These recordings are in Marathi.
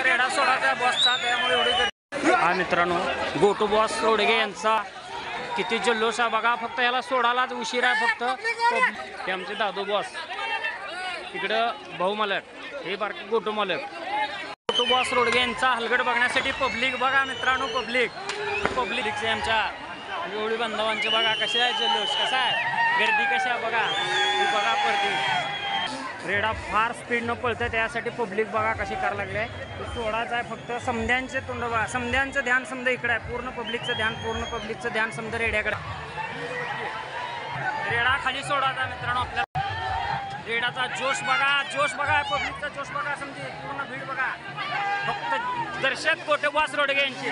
रेडा सोडायचा बॉसचा, त्यामुळे एवढी गर्दी. हा मित्रांनो, गोटू बॉस सोडगे यांचा किती जल्लोष आहे बघा. फक्त याला सोडायलाच उशीर आहे. फक्त हे आमचे दादू बॉस, इकडं भाऊ मालक, हे बारके गोटू मालक. गोटू बॉस रोडगे यांचा हलगड बघण्यासाठी पब्लिक बघा मित्रांनो. पब्लिकचे आमच्या एवढी बांधवांचे बघा कसे आहे जल्लोष, कसा आहे गर्दी, कशी आहे बघा. बघा परती रेडा फार स्पीडनं पळतं, त्यासाठी पब्लिक बघा कशी करायला लागली आहे. तो सोडायचा आहे फक्त. समध्यांचे तोंड बघा, समध्यांचं ध्यान समजा इकडे आहे. पूर्ण पब्लिकचं ध्यान समजा रेड्याकडे. रेडा खाली सोडायचा मित्रांनो आपल्याला. रेडाचा जोश बघा, पब्लिकचा जोश बघा, समजे पूर्ण भीड बघा. फक्त दर्शक गोटू बॉस रोडगे यांचे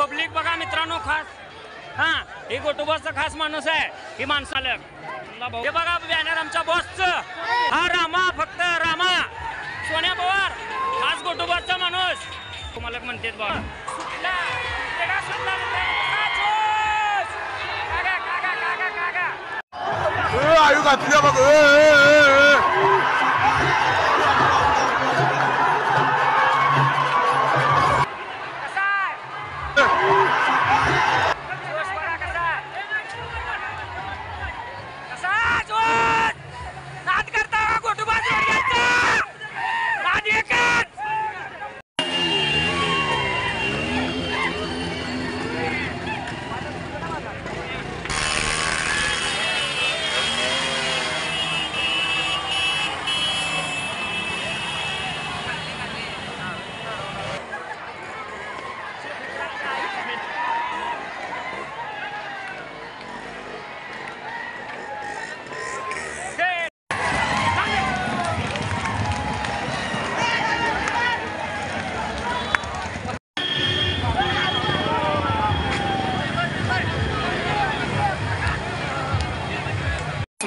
पब्लिक बघा मित्रांनो खास. हां, हे गोटू बॉसचा खास माणूस आहे. ही माणसाला हे बघा बॅनर आमच्या बॉसचं. हा रामा, फक्त रामा सोन्या पवार, खास गोटू बॉसचा माणूस. तुम्हाला म्हणतेच बघा आयु घातली बघ.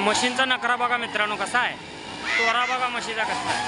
मशीनचा नखरा बघा मित्रांनो कसा आहे. तोरा बघा मशीनचा कसा आहे.